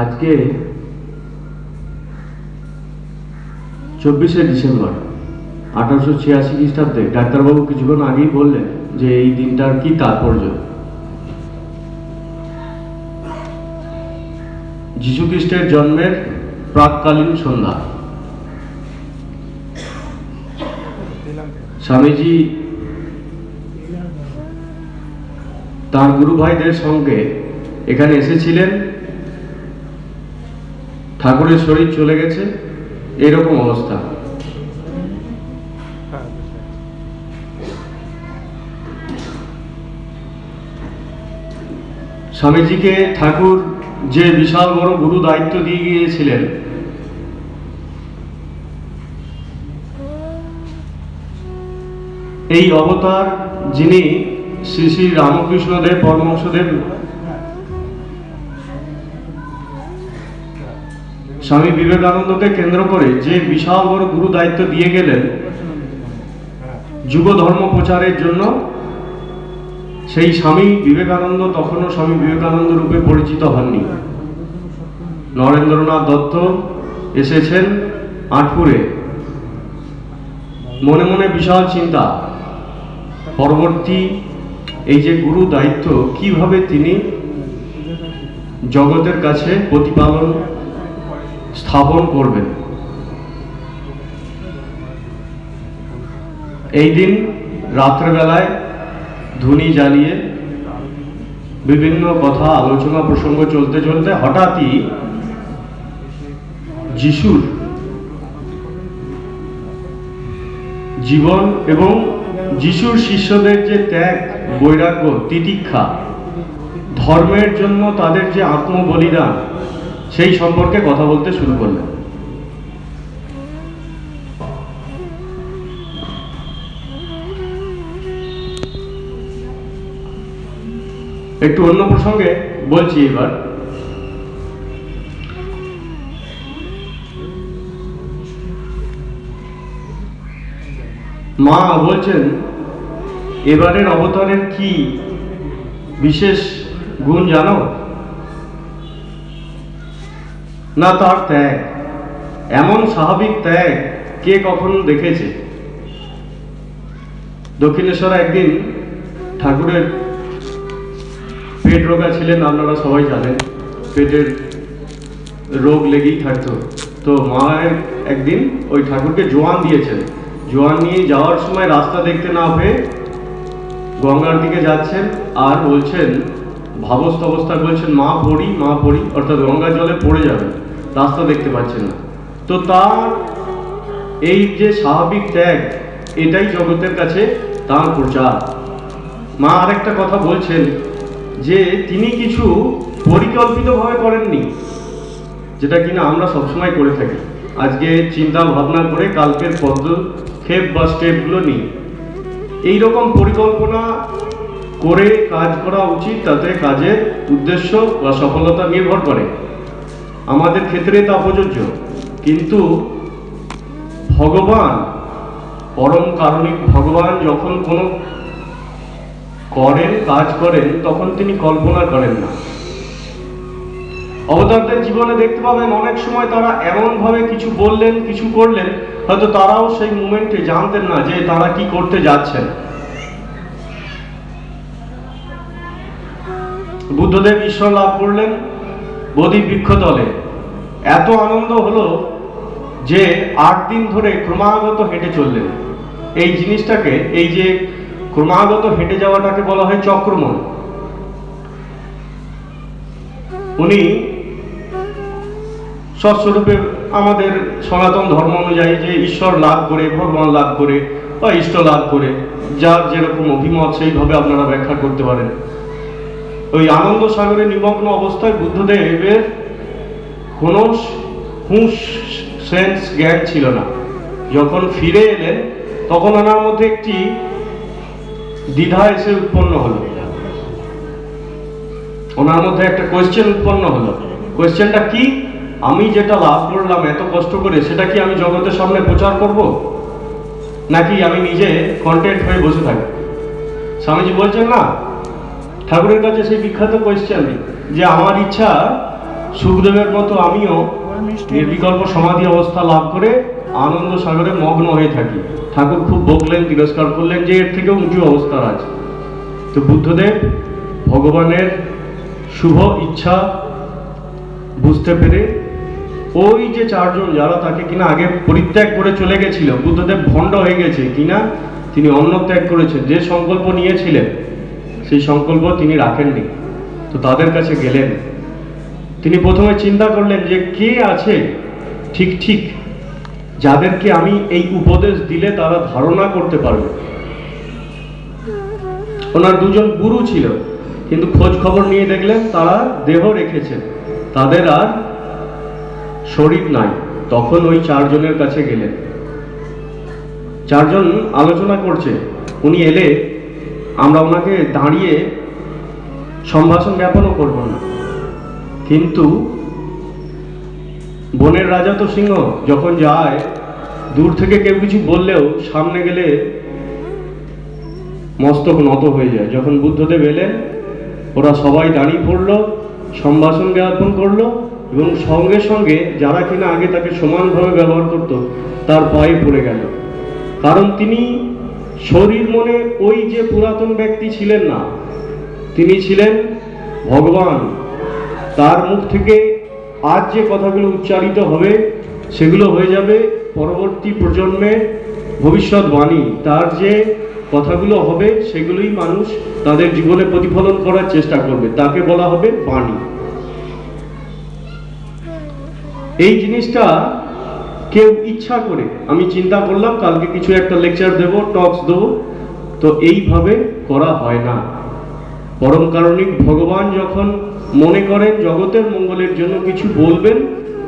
আজকে 24শে ডিসেম্বর 1886 খ্রিস্টাব্দে ডাক্তারবাবু কিছুক্ষণ আগেই বললেন যে এই দিনটার কি তাৎপর্য। যীশু খ্রিস্টের জন্মের প্রাককালীন সন্ধ্যা। স্বামীজি তার গুরু ভাইদের সঙ্গে এখানে এসেছিলেন, ঠাকুরের শরীর চলে গেছে, এরকম অবস্থা। স্বামীজিকে ঠাকুর যে বিশাল বড় গুরু দায়িত্ব দিয়ে গিয়েছিলেন, এই অবতার যিনি শ্রী শ্রী রামকৃষ্ণদেব পরমহংসদেব স্বামী বিবেকানন্দকে কেন্দ্র করে যে বিশাল বড় গুরু দায়িত্ব দিয়ে গেলেন যুগ ধর্ম প্রচারের জন্য, সেই স্বামী বিবেকানন্দ তখনও স্বামী বিবেকানন্দ রূপে পরিচিত হননি। নরেন্দ্রনাথ দত্ত এসেছেন আটপুরে, মনে মনে বিশাল চিন্তা, পরবর্তী এই যে গুরু দায়িত্ব কিভাবে তিনি জগতের কাছে প্রতিপালন স্থাপন করবেন। এই দিন রাত্রেবেলায় ধুনি জ্বালিয়ে বিভিন্ন কথা আলোচনা প্রসঙ্গ চলতে চলতে হঠাৎই যিশুর জীবন এবং যিশুর শিষ্যদের যে ত্যাগ, বৈরাগ্য, তিতিক্ষা, ধর্মের জন্য তাদের যে আত্মবলিদান, সেই সম্পর্কে কথা বলতে শুরু করলেন। একটু অন্য প্রসঙ্গে বলছি এবার। মা বলছেন, এবারের অবতারের কি বিশেষ গুণ জানো? না, তার ত্যাগ। এমন স্বাভাবিক ত্যাগ কে কখনো দেখেছে? দক্ষিণেশ্বরে একদিন ঠাকুরের পেট রোগা ছিলেন, আপনারা সবাই জানেন, পেটের রোগ লেগেই থাকতো। তো মায়ের একদিন ওই ঠাকুরকে জোয়ান দিয়েছেন। জোয়ান নিয়ে যাওয়ার সময় রাস্তা দেখতে না পেয়ে গঙ্গার দিকে যাচ্ছেন আর বলছেন, ভাবস্থ অবস্থায় বলছেন, মা পড়ি, মা পড়ি, অর্থাৎ গঙ্গার জলে পড়ে যাবেন, রাস্তা দেখতে পাচ্ছেন না। তো তার এই যে স্বাভাবিক ত্যাগ, এটাই জগতের কাছে তার প্রচার। মা আরেকটা কথা বলছেন যে তিনি কিছু পরিকল্পিতভাবে করেননি, যেটা কিনা আমরা সবসময় করে থাকি। আজকে চিন্তা ভাবনা করে কালকের পদক্ষেপ বা স্টেপগুলো নিই, এইরকম পরিকল্পনা করে কাজ করা উচিত। তাতে কাজের উদ্দেশ্য বা সফলতা নির্ভর করে, আমাদের ক্ষেত্রে তা প্রযোজ্য। কিন্তু ভগবান, পরম কারণিক ভগবান যখন কোনো করেন, কাজ করেন, তখন তিনি কল্পনা করেন না। অবতারদের জীবনে দেখতে পাবেন অনেক সময় তারা এমনভাবে কিছু বললেন, কিছু করলেন, হয়তো তারাও সেই মুমেন্টে জানতেন না যে তারা কি করতে যাচ্ছেন। বুদ্ধদেব ঈশ্বর লাভ করলেন বোধি বৃক্ষতলে। এত আনন্দ হলো যে 8 দিন ধরে ক্রমাগত হেঁটে চললেন। এই জিনিসটাকে, এই যে ক্রমাগত হেঁটে যাওয়াটাকে বলা হয় চক্রমণ। উনি স্বস্বরূপে আমাদের সনাতন ধর্ম অনুযায়ী যে ঈশ্বর লাভ করে, ভগবান লাভ করে বা ইষ্ট লাভ করে, যার যেরকম অভিমত সেইভাবে আপনারা ব্যাখ্যা করতে পারেন। ওই আনন্দ সাগরে নিমগ্ন অবস্থায় বুদ্ধদেবের কোনো হুঁশ, সেন্স, জ্ঞান ছিল না। যখন ফিরে এলেন তখন ওনার মধ্যে একটি দ্বিধা এসে উৎপন্ন হলো, ওনার মধ্যে একটা কোয়েশ্চেন উৎপন্ন হলো। কোয়েশ্চেনটা কি? আমি যেটা লাভ করলাম এত কষ্ট করে, সেটা কি আমি জগতের সামনে প্রচার করব, নাকি আমি নিজে কন্টেন্ট হয়ে বসে থাকি? স্বামীজি বলছেন না, ঠাকুরের কাছে সেই বিখ্যাত কোয়েশ্চেন যে আমার ইচ্ছা সুখদেবের মতো আমিও নির্বিকল্প সমাধি অবস্থা লাভ করে আনন্দ সাগরে মগ্ন হয়ে থাকি। ঠাকুর খুব বকলেন, তিরস্কার করলেন যে এর থেকেও উঁচু অবস্থার আছে। তো বুদ্ধদেব ভগবানের শুভ ইচ্ছা বুঝতে পেরে ওই যে চারজন যারা তাকে কিনা আগে পরিত্যাগ করে চলে গেছিল, বুদ্ধদেব ভণ্ড হয়ে গেছে কিনা, তিনি অন্ন ত্যাগ করেছেন, যে সংকল্প নিয়েছিলেন সেই সংকল্প তিনি রাখেননি। তো তাদের কাছে গেলেন, তিনি প্রথমে চিন্তা করলেন যে কে আছে ঠিক ঠিক যাদেরকে আমি এই উপদেশ দিলে তারা ধারণা করতে পারবে। ওনার দুজন গুরু ছিল, কিন্তু খোঁজ খবর নিয়ে দেখলেন তারা দেহ রেখেছেন, তাদের আর শরীর নাই। তখন ওই চারজনের কাছে গেলেন। চারজন আলোচনা করছে, উনি এলে আমরা ওনাকে দাঁড়িয়ে সম্ভাষণ জ্ঞাপনও করব না, কিন্তু বনের রাজা তো সিংহ, যখন যায় দূর থেকে কেউ কিছু বললেও সামনে গেলে মস্তক নত হয়ে যায়। যখন বুদ্ধদেব এলেন ওরা সবাই দাঁড়িয়ে পড়লো, সম্ভাষণ জ্ঞাপন করলো এবং সঙ্গে সঙ্গে যারা কিনা আগে তাকে সমানভাবে ব্যবহার করত তার পায়ে পড়ে গেল। কারণ তিনি শরীর মনে ওই যে পুরাতন ব্যক্তি ছিলেন না, তিনি ছিলেন ভগবান। তার মুখ থেকে আজ যে কথাগুলো উচ্চারিত হবে সেগুলো হয়ে যাবে পরবর্তী প্রজন্মে ভবিষ্যৎবাণী। তার যে কথাগুলো হবে সেগুলোই মানুষ তাদের জীবনে প্রতিফলন করার চেষ্টা করবে, তাকে বলা হবে বাণী। এই জিনিসটা কেউ ইচ্ছা করে, আমি চিন্তা করলাম কালকে কিছু একটা লেকচার দেব, টকস দেবো, তো এইভাবে করা হয় না। পরম কারণিক ভগবান যখন মনে করেন জগতের মঙ্গলের জন্য কিছু বলবেন,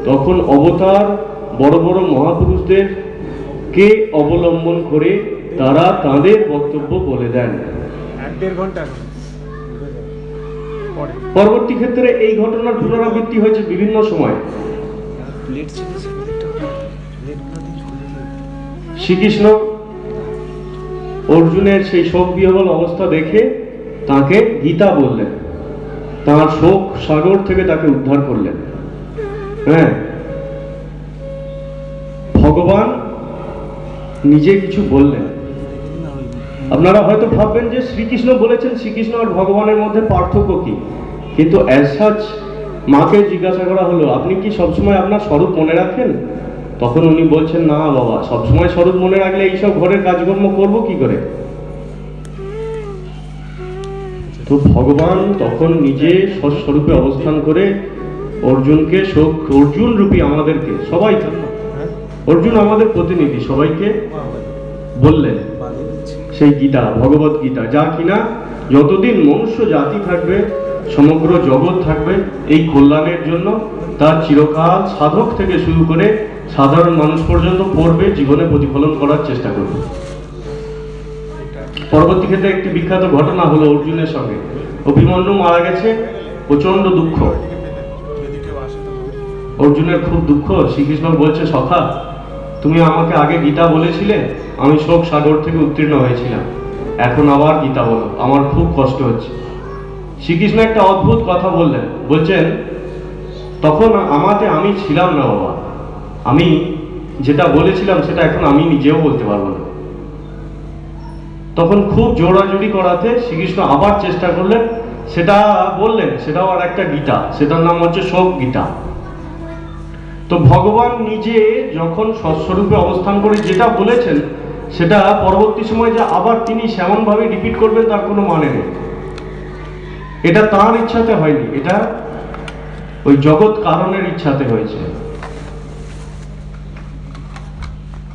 তখন অবতার বড় বড় মহাপুরুষদের কে অবলম্বন করে তারা তাদের বক্তব্য বলে দেন। পরবর্তী ক্ষেত্রে এই ঘটনার পুনরাবৃত্তি হয়েছে বিভিন্ন সময়। শ্রীকৃষ্ণ অর্জুনের সেই শোক বিহ্বল অবস্থা দেখে তাকে গীতা বললেন, তার শোক সাগর থেকে তাকে উদ্ধার করলেন। হ্যাঁ, ভগবান নিজে কিছু বললেন। আপনারা হয়তো ভাববেন যে শ্রীকৃষ্ণ বলেছেন, শ্রীকৃষ্ণ আর ভগবানের মধ্যে পার্থক্য কি? কিন্তু অ্যাজ সাচ মাকে জিজ্ঞাসা করা হলো, আপনি কি সবসময় আপনার স্বরূপ মনে রাখেন? তখন উনি বলছেন, না বাবা, সবসময় স্বরূপ মনে রাখলে এইসব ঘরের কাজকর্ম করবো কি করে? তো ভগবান তখন নিজে স্বস্বরূপে অবস্থান করে অর্জুনকে, অর্জুন রূপী আমাদেরকে সবাই, অর্জুন আমাদের প্রতিনিধি, সবাইকে বললেন সেই গীতা, ভগবত গীতা, যা কিনা যতদিন মনুষ্য জাতি থাকবে, সমগ্র জগৎ থাকবে, এই কল্যাণের জন্য তার চিরকাল সাধক থেকে শুরু করে সাধারণ মানুষ পর্যন্ত পড়বে, জীবনে প্রতিফলন করার চেষ্টা করবে। পরবর্তী ক্ষেত্রে একটি বিখ্যাত ঘটনা হলো অর্জুনের সঙ্গে। অভিমন্যু মারা গেছে, প্রচন্ড দুঃখ, অর্জুনের খুব দুঃখ। শ্রীকৃষ্ণ বলছে, সখা, তুমি আমাকে আগে গীতা বলেছিলে, আমি শোক সাগর থেকে উত্তীর্ণ হয়েছিলাম, এখন আবার গীতা বলো, আমার খুব কষ্ট হচ্ছে। শ্রীকৃষ্ণ একটা অদ্ভুত কথা বললেন, বলছেন, তখন আমাতে আমি ছিলাম না বাবা, আমি যেটা বলেছিলাম সেটা এখন আমি নিজেও বলতে পারবো না। তখন খুব জোরাজুরি করাতে শ্রীকৃষ্ণ আবার চেষ্টা করলেন, সেটা বললেন, সেটাও আর একটা গীতা, সেটার নাম হচ্ছে শোক গীতা। তো ভগবান নিজে যখন স্বস্বরূপে অবস্থান করে যেটা বলেছেন, সেটা পরবর্তী সময় যে আবার তিনি সেমন ভাবে রিপিট করবেন তার কোনো মানে নেই। এটা তার ইচ্ছাতে হয়নি, এটা ওই জগৎ কারণের ইচ্ছাতে হয়েছে।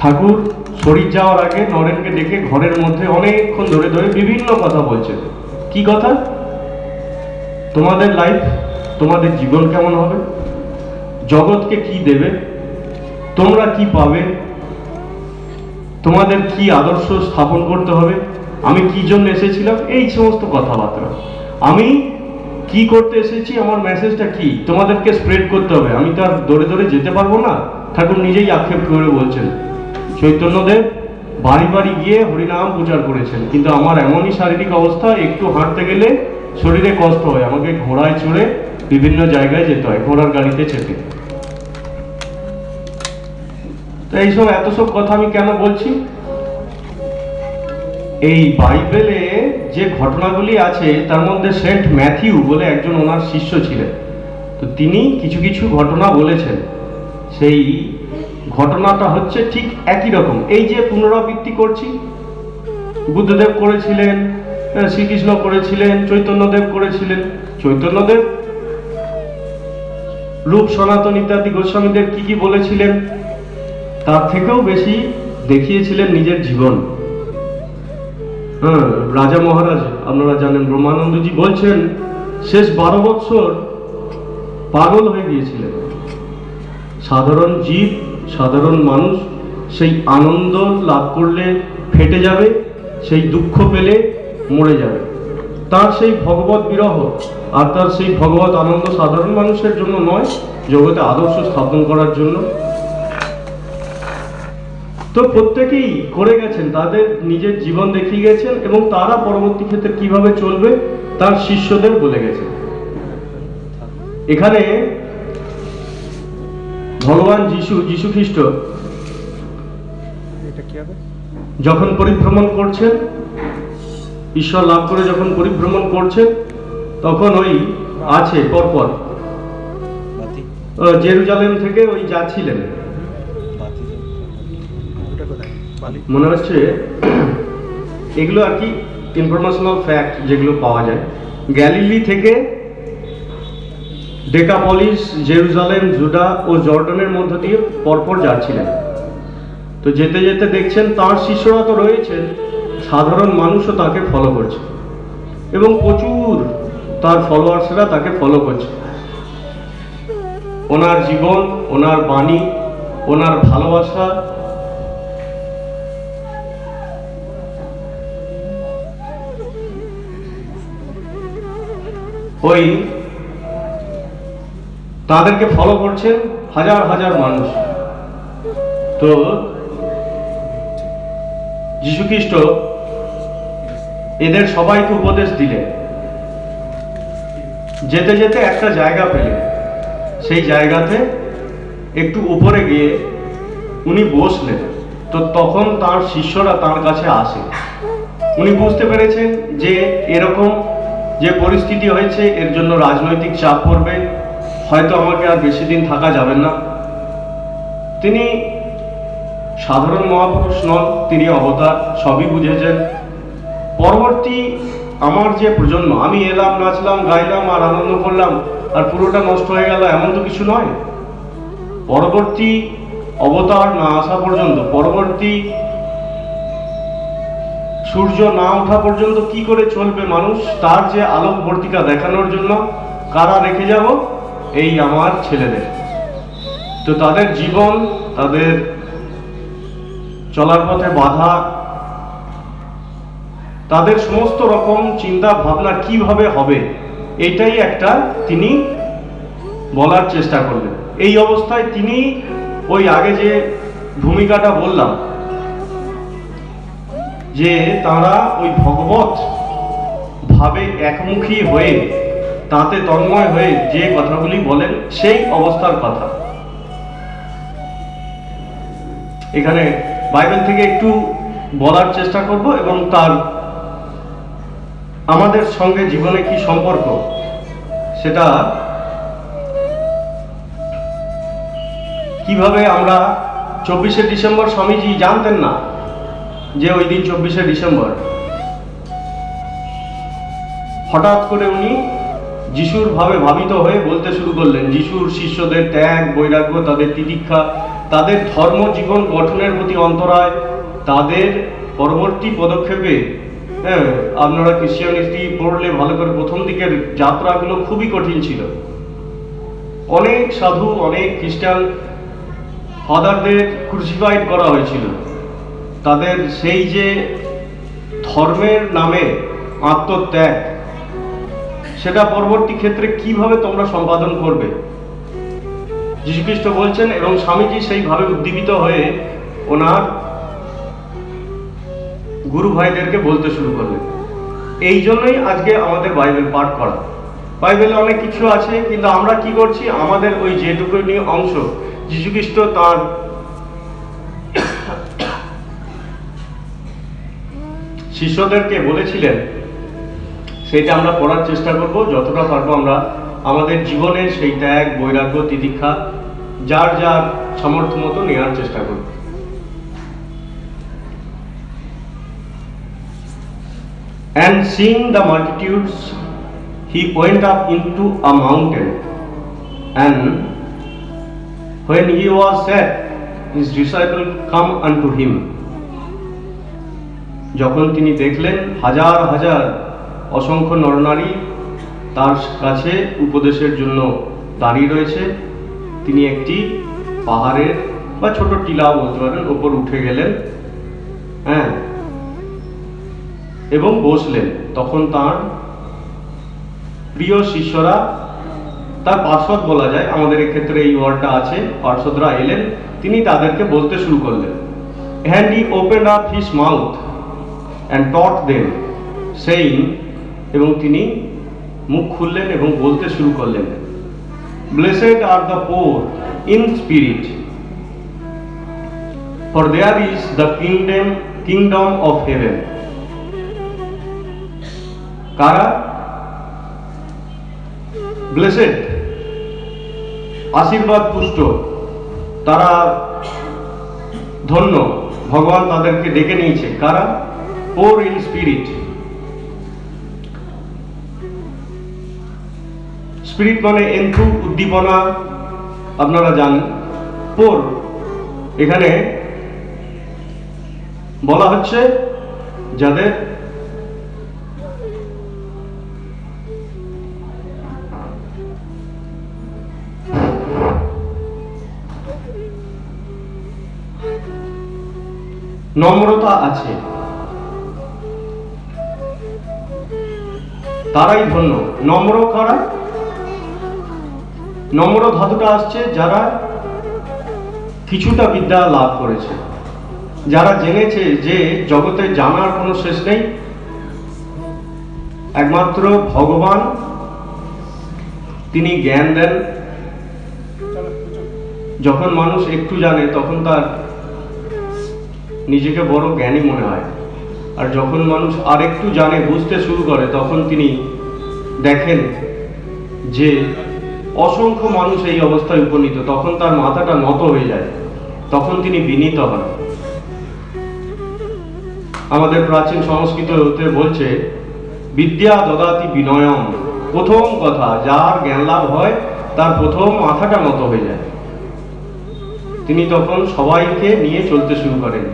ঠাকুর শরীর যাওয়ার আগে নরেনকে ডেকে ঘরের মধ্যে অনেকক্ষণ ধরে ধরে বিভিন্ন কথা বলছেন। কি কথা? তোমাদের লাইফ, তোমাদের জীবন কেমন হবে, জগৎকে কি দেবে, তোমরা কি পাবে, তোমাদের কি আদর্শ স্থাপন করতে হবে, আমি কি জন্য এসেছিলাম, এই সমস্ত কথাবার্তা। আমি কি করতে এসেছি, আমার মেসেজটা কি, তোমাদেরকে স্প্রেড করতে হবে, আমি তো আর দৌড়ে দৌড়ে যেতে পারবো না। ঠাকুর নিজেই আক্ষেপ করে বলছেন, চৈতন্যদেব বাড়ি বাড়ি গিয়ে হরিনাম প্রচার করেছেন, কিন্তু আমার এমনই শারীরিক অবস্থা, একটু হাঁটতে গেলে শরীরে কষ্ট হয়, আমাকে ঘোড়ায় চড়ে বিভিন্ন জায়গায় যেতে হয়, ঘোড়ার গাড়িতে চেপে। তো এইসব এত সব কথা আমি কেন বলছি? এই বাইবেলে যে ঘটনাগুলি আছে তার মধ্যে সেন্ট ম্যাথিউ বলে একজন ওনার শিষ্য ছিলেন। তো তিনি কিছু কিছু ঘটনা বলেছেন, সেই ঘটনাটা হচ্ছে ঠিক একই রকম। এই যে পুনরাবৃত্তি করছি, বুদ্ধদেব করেছিলেন, শ্রীকৃষ্ণ করেছিলেন, চৈতন্যদেব করেছিলেন। চৈতন্যদেব রূপ সনাতন ইত্যাদি গোস্বামীদের কি কি বলেছিলেন তার থেকেও বেশি দেখিয়েছিলেন নিজের জীবন। রাজা মহারাজ আপনারা জানেন, ব্রহ্মানন্দজি বলছেন শেষ 12 বৎসর পাগল হয়ে গিয়েছিলেন। সাধারণ জীব, সাধারণ মানুষ সেই আনন্দ লাভ করলে ফেটে যাবে, সেই দুঃখ পেলে মরে যাবে। তার সেই ভগবত বিরহ আর তার সেই ভগবত আনন্দ সাধারণ মানুষের জন্য নয়, জগতে আদর্শ স্থাপন করার জন্য। তো প্রত্যেকেই করে গেছেন, তাদের নিজের জীবন দেখিয়ে গেছেন এবং তারা পরবর্তী ক্ষেত্রে কিভাবে চলবে তার শিষ্যদের বলে গেছেন। এখানে ভগবান যীশু খ্রিস্ট যখন পরিভ্রমণ করছেন, ঈশ্বর লাভ করে যখন পরিভ্রমণ করছেন, তখন ওই আছে পরপর জেরুজালেম থেকে ওই যাচ্ছিলেন, মনে হচ্ছে এগুলো আর কি ইনফরমেশনাল ফ্যাক্ট যেগুলো পাওয়া যায়। গ্যালিলি থেকে ডেকাপলিস, জেরুজালেম, জুডা ও জর্ডানের মধ্য দিয়ে পরপর যাচ্ছিলেন। তো যেতে যেতে দেখছেন তার শিষ্যরা তো রয়েছেন, সাধারণ মানুষও তাকে ফলো করছে এবং প্রচুর তার ফলোয়ার্সরা তাকে ফলো করছে। ওনার জীবন, ওনার বাণী, ওনার ভালোবাসা, ওই তাদেরকে ফলো করছেন হাজার হাজার মানুষ। তো যীশু খ্রিস্ট এদের সবাইকে উপদেশ দিলেন। যেতে যেতে একটা জায়গা পেলেন, সেই জায়গাতে একটু উপরে গিয়ে উনি বসলেন। তো তখন তার শিষ্যরা তার কাছে আসে। উনি বুঝতে পেরেছেন যে এরকম যে পরিস্থিতি হয়েছে এর জন্য রাজনৈতিক চাপ পড়বে, হয়তো আমাকে আর বেশি দিন থাকা যাবে না। তিনি সাধারণ মহাপুরুষ নন, তিনি অবতার, সবই বুঝেছেন। পরবর্তী আমার যে প্রজন্ম, আমি এলাম, নাচলাম, গাইলাম আর আনন্দ করলাম আর পুরোটা নষ্ট হয়ে গেল, এমন তো কিছু নয়। পরবর্তী অবতার না আসা পর্যন্ত, পরবর্তী সূর্য না ওঠা পর্যন্ত কি করে চলবে মানুষ, তার যে আলোকবর্তিকা দেখানোর জন্য কারা রেখে যাব? এই আমার ছেলেদের। তো তাদের জীবন, তাদের চলার পথে বাধা, তাদের সমস্ত রকম চিন্তা ভাবনা কিভাবে হবে, এটাই একটা তিনি বলার চেষ্টা করলেন। এই অবস্থায় তিনি ওই আগে যে ভূমিকাটা বললাম যে তারা ওই ভগবত ভাবে একমুখী হয়ে, তাতে তন্ময় হয়ে যে কথাগুলি বলেন, সেই অবস্থার কথা এখানে বাইবেল থেকে একটু বলার চেষ্টা করব এবং তার আমাদের সঙ্গে জীবনে কি সম্পর্ক সেটা কিভাবে আমরা 24শে ডিসেম্বর, স্বামীজি জানতেন না যে ওই দিন 24শে ডিসেম্বর। হঠাৎ করে উনি যিশুর ভাবে ভাবিত হয়ে বলতে শুরু করলেন যিশুর শিষ্যদের ত্যাগ, বৈরাগ্য, তাদের তিতিক্ষা, তাদের ধর্ম জীবন গঠনের প্রতি অন্তরায়, তাদের পরবর্তী পদক্ষেপে। আপনারা ক্রিশ্চিয়ানিটি পড়লে ভালো করে, প্রথম দিকের যাত্রাগুলো খুবই কঠিন ছিল। অনেক সাধু, অনেক খ্রিস্টান ফাদারদের ক্রুসিফাইড করা হয়েছিল। তাদের সেই যে ধর্মের নামে আত্মত্যাগ, সেটা পরবর্তী ক্ষেত্রে কিভাবে তোমরা সম্পাদন করবে, যীশুখ্রিস্ট বলছেন। এবং স্বামীজি সেইভাবে উদ্দীপিত হয়ে ওনার গুরু ভাইদেরকে বলতে শুরু করলেন এই জন্যই আজকে আমাদের বাইবেল পাঠ করা। বাইবেলে অনেক কিছু আছে, কিন্তু আমরা কি করছি, আমাদের ওই যেটুকুনি অংশ যীশুখ্রিস্ট তার শিষ্যদেরকে বলেছিলেন সেইটা আমরা পড়ার চেষ্টা করব, যতটা পারবো আমরা আমাদের জীবনে সেই ত্যাগ, বৈরাগ্য, তিতিক্ষা যার যার সামর্থ্য মতো নেওয়ার চেষ্টা করব। And seeing the multitudes, he went up into a mountain, and when he was set, his disciples come unto him. যখন তিনি দেখলেন হাজার হাজার অসংখ্য নরনারী তার কাছে উপদেশের জন্য দাঁড়িয়ে রয়েছে, তিনি একটি পাহাড়ের বা ছোট টিলা বলতে পারেন ওপর উঠে গেলেন, হ্যাঁ, এবং বসলেন। তখন তার প্রিয় শিষ্যরা, তার পার্শ্বদ বলা যায়, আমাদের এক্ষেত্রে এই ওয়ার্ডটা আছে, পার্শ্বদরা এলেন, তিনি তাদেরকে বলতে শুরু করলেন। And he opened up his mouth and taught them, saying, এবং তিনি মুখ খুললেন এবং বলতে শুরু করলেন, Blessed are the poor in spirit, for there is the kingdom of heaven. কারা? ব্লেসেড, আশীর্বাদ পুষ্ট, তারা ধন্য, ভগবান তাদেরকে ডেকে নিয়েছে। কারা? পোর ইন স্পিরিট। স্পিরিট মানে এন্থু, উদ্দীপনা, আপনারা জানেন। পোর এখানে বলা হচ্ছে যাদের নম্রতা আছে, তারাই ধন্য। নম্র কারা? নম্র ধাতুটা আসছে যারা কিছুটা বিদ্যা লাভ করেছে, যারা জেনেছে যে জগতে জানার কোনো শেষ নেই, একমাত্র ভগবান তিনি জ্ঞান দেন। যখন মানুষ একটু জানে তখন তার নিজেকে বড় জ্ঞানী মনে হয়, আর যখন মানুষ আর একটু জানে, বুঝতে শুরু করে, তখন তিনি দেখেন যে অসংখ্য মানুষ এই অবস্থায় উপনীত, তখন তার মাথাটা নত হয়ে যায়, তখন তিনি বিনীত হন। আমাদের প্রাচীন সংস্কৃততে বলছে বিদ্যা দদাতি বিনয়ম। প্রথম কথা, যার জ্ঞান লাভ হয় তার প্রথম মাথাটা নত হয়ে যায়, তিনি তখন সবাইকে নিয়ে চলতে শুরু করেন।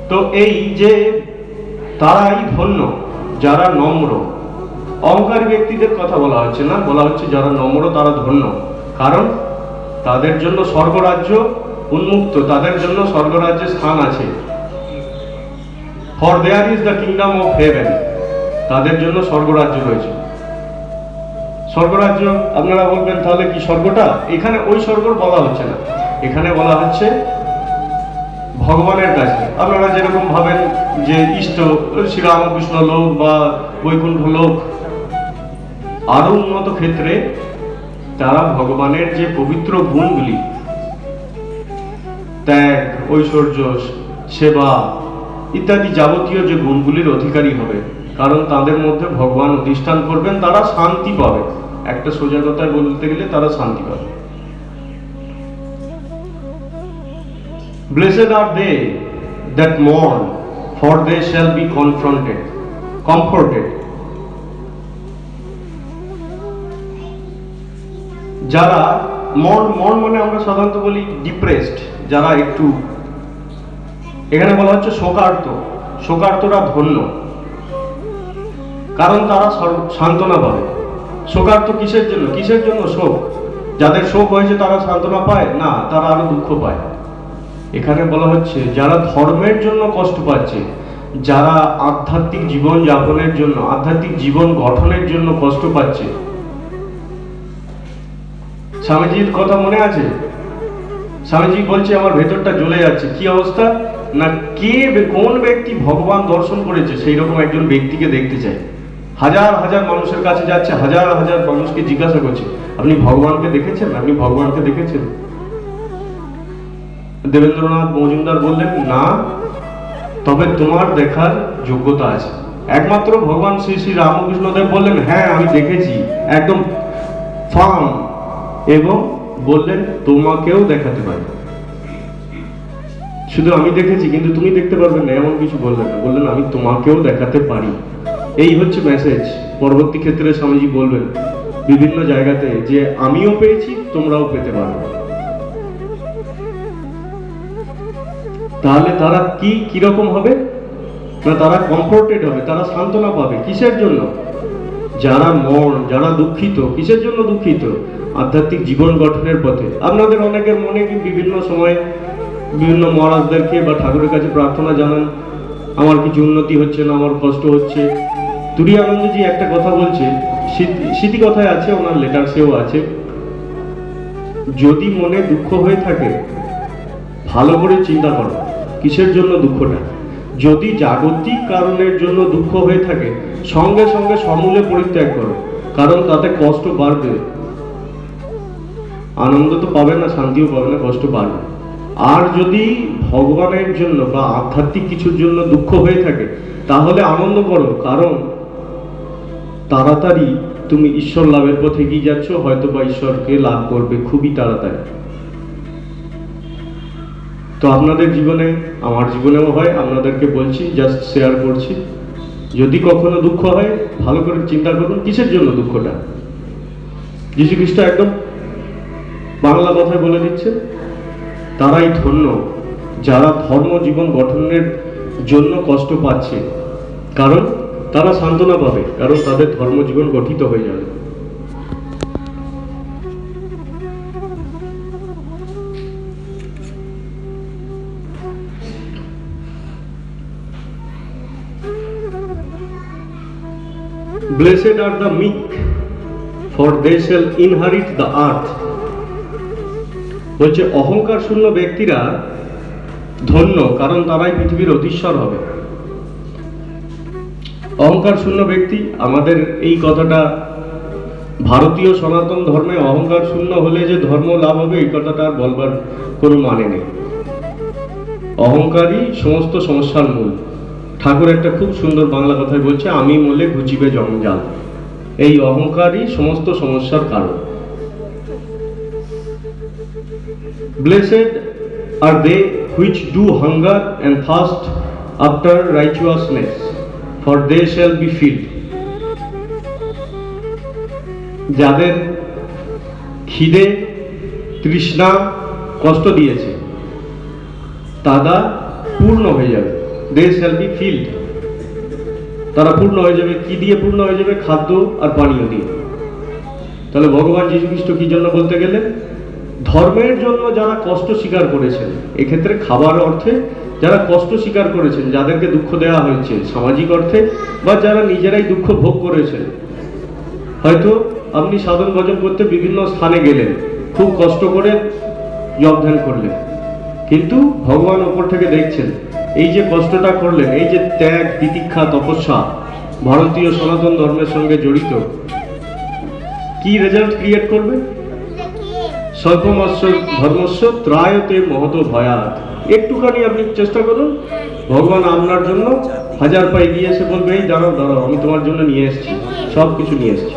তো এই যে তারাই ধন্য যারা নম্র। অহংকারী ব্যক্তিদের কথা বলা হচ্ছে না, বলা হচ্ছে যারা নম্র তারা ধন্য, কারণ তাদের জন্য স্বর্গরাজ্য উন্মুক্ত, তাদের জন্য স্বর্গরাজ্যের স্থান আছে। For there is the kingdom of heaven, তাদের জন্য স্বর্গরাজ্য রয়েছে। স্বর্গরাজ্য আপনারা বলবেন তাহলে কি স্বর্গটা? এখানে ওই স্বর্গ বলা হচ্ছে না, এখানে বলা হচ্ছে ভগবানের কাছে। আপনারা যেরকম ভাবেন যে ইষ্ট শ্রীরামকৃষ্ণ লোক বা বৈকুণ্ঠ লোক, আরো উন্নত ক্ষেত্রে তারা ভগবানের যে পবিত্র গুণগুলি, ত্যাগ, ঐশ্বর্য, সেবা ইত্যাদি যাবতীয় যে গুণগুলির অধিকারী হবে, কারণ তাদের মধ্যে ভগবান অধিষ্ঠান করবেন, তারা শান্তি পাবে। একটা সোজা কথায় বলতে গেলে তারা শান্তি পাবে। Blessed are they that mourn, for they shall be comforted. যারা মন মানে আমরা সাধারণত বলি ডিপ্রেসড, যারা একটু, এখানে বলা হচ্ছে শোকার্ত। শোকার্তরা ধন্য, কারণ তারা সান্ত্বনা পাবে। শোকার্ত কিসের জন্য? কিসের জন্য শোক? যাদের শোক হয়েছে তারা সান্ত্বনা পায় না, তারা আরো দুঃখ পায়। এখানে বলা হচ্ছে যারা ধর্মের জন্য কষ্ট পাচ্ছে, যারা আধ্যাত্মিক জীবন যাপনের জন্য, আধ্যাত্মিক জীবন গঠনের জন্য কষ্ট পাচ্ছে। স্বামীজির কথা মনে আছে? স্বামীজি বলছে আমার ভেতরটা জ্বলে যাচ্ছে। কি অবস্থা? না কোন ব্যক্তি ভগবান দর্শন করেছে সেই রকম একজন ব্যক্তিকে দেখতে চায়। হাজার হাজার মানুষের কাছে যাচ্ছে, হাজার হাজার মানুষকে জিজ্ঞাসা করছে, আপনি ভগবানকে দেখেছেন, আপনি ভগবানকে দেখেছেন? দেবেন্দ্রনাথ মজুমদার বললেন, না, তবে তোমার দেখার যোগ্যতা আছে। একমাত্র ভগবান শ্রী শ্রী রামকৃষ্ণদেব বললেন, হ্যাঁ আমি দেখেছি, একদম ফার্ম, এবং বললেন তোমাকেও দেখাতে পারি। শুধু আমি দেখেছি কিন্তু তুমি দেখতে পারবে না এমন কিছু বললেন না, বললেন আমি তোমাকেও দেখাতে পারি। এই হচ্ছে মেসেজ। পরবর্তী ক্ষেত্রে স্বামীজি বলবেন বিভিন্ন জায়গাতে যে আমিও পেয়েছি, তোমরাও পেতে পারো। তাহলে তারা কিরকম হবে না, তারা কমফোর্টেড হবে, তারা সান্ত্বনা পাবে। কিসের জন্য? যারা দুঃখিত, কিসের জন্য দুঃখিত? আধ্যাত্মিক জীবন গঠনের পথে। আপনাদের অনেকের মনে কি বিভিন্ন সময় বিভিন্ন মহারাজদেরকে বা ঠাকুরের কাছে প্রার্থনা জানান, আমার কিছু উন্নতি হচ্ছে না, আমার কষ্ট হচ্ছে। তুরীয়ানন্দজি একটা কথা বলছে, স্মৃতি কথায় আছে, ওনার লেটার্সেও আছে, যদি মনে দুঃখ হয়ে থাকে ভালো করে চিন্তা করো কিসের জন্য দুঃখটা। যদি জাগতিক কারণের জন্য দুঃখ হয়ে থাকে সঙ্গে সঙ্গে সমূলে পরিত্যাগ করো, কারণ তাতে কষ্ট বাড়বে। আনন্দ তো পাবে না, শান্তিও পাবে না, কষ্ট বাড়বে। আর যদি ভগবানের জন্য বা আধ্যাত্মিক কিছুর জন্য দুঃখ হয়ে থাকে তাহলে আনন্দ করো, কারণ তাড়াতাড়ি তুমি ঈশ্বর লাভের পথে এগিয়ে যাচ্ছ, হয়তো বা ঈশ্বরকে লাভ করবে খুবই তাড়াতাড়ি। তো আপনাদের জীবনে, আমার জীবনেও হয়, আপনাদেরকে বলছি, জাস্ট শেয়ার করছি। যদি কখনো দুঃখ হয় ভালো করে চিন্তা করুন কিসের জন্য দুঃখটা। যীশু খ্রিস্ট একদম বাংলা কথায় বলে দিচ্ছে, তারাই ধন্য যারা ধর্ম জীবন গঠনের জন্য কষ্ট পাচ্ছে, কারণ তারা সান্ত্বনা পাবে, কারণ তাদের ধর্ম জীবন গঠিত হয়ে যাবে। Blessed are the meek, for they shall inherit the earth. বলছে অহংকার শূন্য ব্যক্তিরা ধন্য, কারণ তারাই পৃথিবীর অধীশ্বর হবে। অহংকার শূন্য ব্যক্তি, আমাদের এই কথাটা ভারতীয় সনাতন ধর্মে অহংকার শূন্য হলে যে ধর্ম লাভ হবে এই কথাটা আর বলবার কোনো মানে নেই। অহংকারই সমস্ত সমস্যার মূল। ঠাকুর একটা খুব সুন্দর বাংলা কথায় বলছে, আমি মলে ঘুচিবে জঞ্জাল। এই অহংকারই সমস্ত সমস্যার কারণ। Blessed are they which do hunger and thirst after righteousness, for they shall be filled. যাদের খিদে তৃষ্ণা কষ্ট দিয়েছে তারা পূর্ণ হয়ে যাবে। They shall be filled. তারা পূর্ণ হয়ে যাবে। কি দিয়ে পূর্ণ হয়ে যাবে? খাদ্য আর পানীয় দিয়ে। তাহলে ভগবান যীশু খ্রিস্ট কি জন্য বলতে গেলে, ধর্মের জন্য যারা কষ্ট স্বীকার করেছেন, এক্ষেত্রে খাবার অর্থে যারা কষ্ট স্বীকার করেছেন, যাদেরকে দুঃখ দেওয়া হয়েছে সামাজিক অর্থে, বা যারা নিজেরাই দুঃখ ভোগ করেছেন। হয়তো আপনি সাধন ভজন করতে বিভিন্ন স্থানে গেলেন, খুব কষ্ট করে জপ ধ্যান করলেন, কিন্তু ভগবান ওপর থেকে দেখছেন এই যে কষ্টটা করলেন, এই যে ত্যাগ তিতিক্ষা তপস্যা ভারতীয় সনাতন ধর্মের সঙ্গে জড়িত, কি রেজাল্ট ক্রিয়েট করবে? স্বল্পমস্য ধর্মস্য ত্রায়তে মহত ভয়াত। একটুখানি আপনি চেষ্টা করুন, ভগবান আপনার জন্য 1000 পা এগিয়ে এসে বলবে, এই দাঁড়াও দাঁড়াও, আমি তোমার জন্য নিয়ে এসেছি, সব কিছু নিয়ে এসেছি।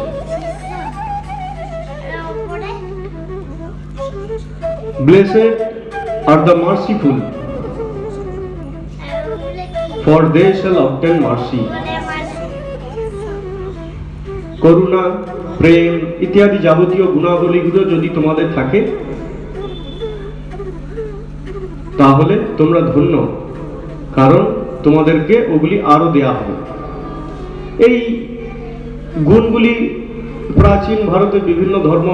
Blessed are the merciful, for they shall obtain mercy. করুণা, প্রেম ইত্যাদি যাবতীয় গুণাবলীগুলো যদি তোমাদের থাকে তাহলে তোমরা ধন্য, কারণ তোমাদেরকে ওগুলি আরো দেয়া হবে। এই গুণগুলি প্রাচীন ভারতের বিভিন্ন ধর্ম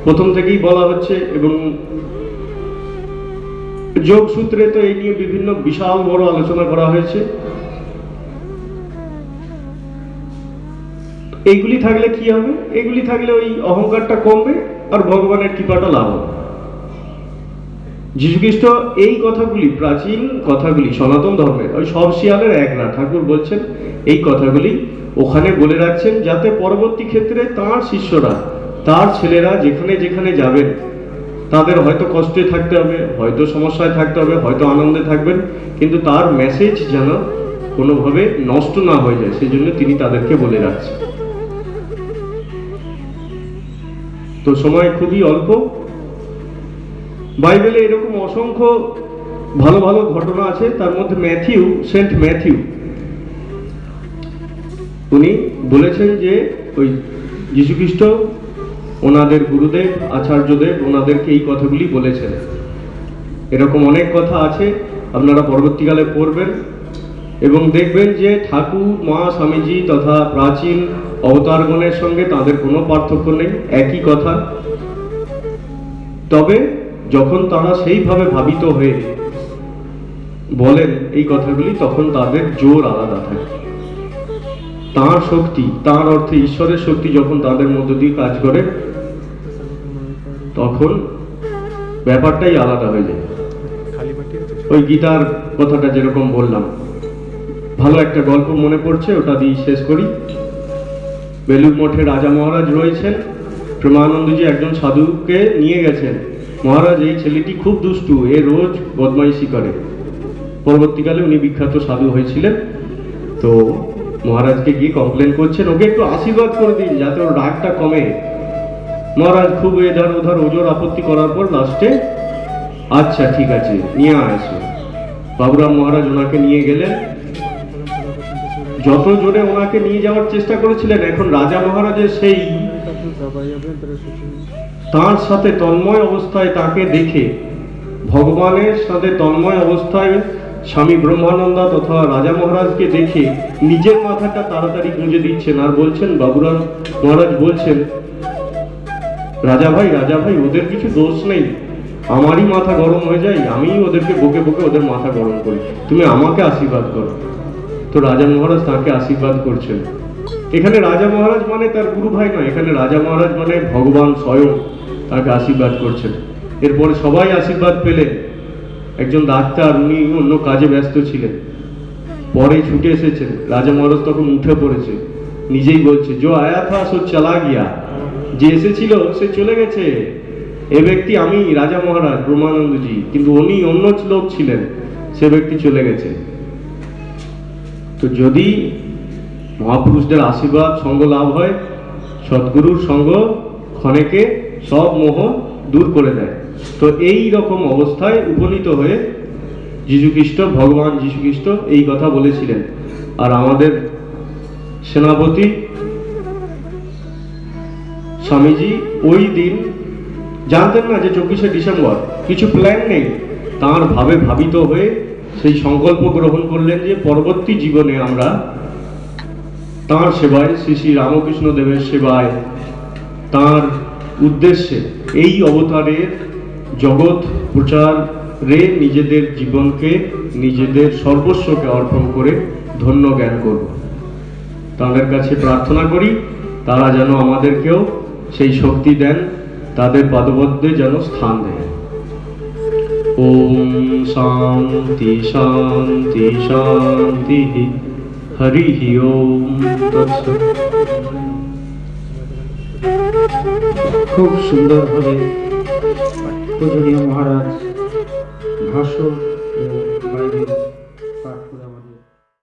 প্রথম থেকেই বলা হচ্ছে, এবং যোগ সূত্রে তো এই নিয়ে বিভিন্ন বিশাল বড় আলোচনা করা হয়েছে। এইগুলি থাকলে কি হবে? এগুলি থাকলে ওই অহংকারটা কমবে আর ভগবানের কৃপাটা লাভ হবে। যীশুখ্রিস্ট এই কথাগুলি, প্রাচীন কথাগুলি, সনাতন ধর্মের ওই সব শিয়ালের এক না, ঠাকুর বলছেন এই কথাগুলি ওখানে বলে রাখছেন, যাতে পরবর্তী ক্ষেত্রে তার শিষ্যরা, তার ছেলেরা যেখানে যেখানে যাবেন, তাদের হয়তো কষ্টে থাকতে হবে, হয়তো সমস্যায় থাকতে হবে, হয়তো আনন্দে থাকবেন, কিন্তু তার মেসেজ যেন কোনোভাবে নষ্ট না হয়ে যায়, সেই জন্য তিনি তাদেরকে বলে রাখছেন। তো সময় খুবই অল্প। বাইবেলে এরকম অসংখ্য ভালো ভালো ঘটনা আছে। তার মধ্যে সেন্ট ম্যাথিউ উনি বলেছেন যে ওই যীশুখ্রিস্ট ওনাদের গুরুদেব আচার্যদেব ওনাদেরকে এই কথাগুলি বলেছেন। এরকম অনেক কথা আছে, আপনারা পরবর্তীকালে পড়বেন এবং দেখবেন যে ঠাকুর, মা, স্বামীজি তথা প্রাচীন অবতারগণের সঙ্গে তাদের কোনো পার্থক্য নেই, একই কথা। তবে যখন তারা সেইভাবে ভাবিত হয়ে বলেন এই কথাগুলি, তখন তাদের জোর আলাদা থাকে। তাঁর শক্তি, তাঁর অর্থে ঈশ্বরের শক্তি যখন তাদের মধ্য দিয়ে কাজ করে, তখন ব্যাপারটাই আলাদা হয়ে যায়। ওই গীতার কথাটা যেরকম বললাম, ভালো একটা গল্প মনে পড়ছে, ওটা দিয়ে শেষ করি। বেলুর মঠে রাজা মহারাজ রয়েছেন। প্রেমানন্দজি একজন সাধুকে নিয়ে গেছেন। মহারাজ, এই ছেলেটি খুব দুষ্টু, এ রোজ বদমাইশি করে। পরবর্তীকালে উনি বিখ্যাত সাধু হয়েছিলেন। তো মহারাজকে গিয়ে কমপ্লেন করছেন, ওকে একটু আশীর্বাদ করে দিন যাতে ওর রাগটা কমে। মহারাজ খুব এধার ওধার ওজোর আপত্তি করার পর লাস্টে আচ্ছা ঠিক আছে, নিয়ে আসো। বাবুরাম মহারাজ ওনাকে নিয়ে গেলেন। যত জোরে ওনাকে নিয়ে যাওয়ার চেষ্টা করেছিলেন, এখন রাজা মহারাজের সেই তার সাথে তন্ময় অবস্থায়, তাকে দেখে ভগবানের সাথে তন্ময় অবস্থায় স্বামী ব্রহ্মানন্দা তথা রাজা মহারাজকে দেখে নিজের মাথাটা তাড়াতাড়ি গুঁজে দিচ্ছেন আর বলছেন, বাবুরাম মহারাজ বলছেন, রাজা ভাই ওদের কিছু দোষ নেই, আমারই মাথা গরম হয়ে যায়, আমি ওদেরকে বকে বকে ওদের মাথা গরম করি, তুমি আমাকে আশীর্বাদ করো। তো রাজা মহারাজ তাকে আশীর্বাদ করছেন। এখানে রাজা মহারাজ মানে তার গুরু ভাই নয়, এখানে রাজা মহারাজ মানে ভগবান স্বয়ং তাকে আশীর্বাদ করছেন। এরপরে সবাই আশীর্বাদ পেলেন। একজন ডাক্তার, উনি অন্য কাজে ব্যস্ত ছিলেন, পরে ছুটে এসেছেন। রাজা মহারাজ তখন উঠে পড়েছে, নিজেই বলছে, জো আয়া থা সো চলা গিয়া, যে এসেছিল সে চলে গেছে। এ ব্যক্তি আমি, রাজা মহারাজ ব্রহ্মানন্দজি, কিন্তু উনি অন্য লোক ছিলেন, সে ব্যক্তি চলে গেছে। তো যদি মহাপুরুষদের আশীর্বাদ সঙ্গ লাভ হয়, সদ্গুরুর সঙ্গ ক্ষণেকে সব মোহ দূর করে দেয়। তো এই রকম অবস্থায় উপনীত হয়ে যীশুখ্রিস্ট, ভগবান যীশুখ্রিস্ট এই কথা বলেছিলেন। আর আমাদের সেনাপতি স্বামীজি ওই দিন জানতেন না যে 24শে ডিসেম্বর, কিছু প্ল্যান নেই, তাঁর ভাবে ভাবিত হয়ে সেই সংকল্প গ্রহণ করলেন যে পরবর্তী জীবনে আমরা তাঁর সেবায়, শ্রী শ্রী রামকৃষ্ণ দেবের সেবায়, তাঁর উদ্দেশ্যে এই অবতারের জগৎ প্রচারে নিজেদের জীবনকে, নিজেদের সর্বস্বকে অর্পণ করে ধন্য জ্ঞান করব। তাদের কাছে প্রার্থনা করি তারা যেন আমাদেরকেও সেই শক্তি দেন, তাদের পাদপদ্মে যেন স্থান দেন। ওম শান্তি শান্তি শান্তি, হরি ওম তৎসৎ। খুব সুন্দরভাবে পূজনীয় মহারাজ ভাষণ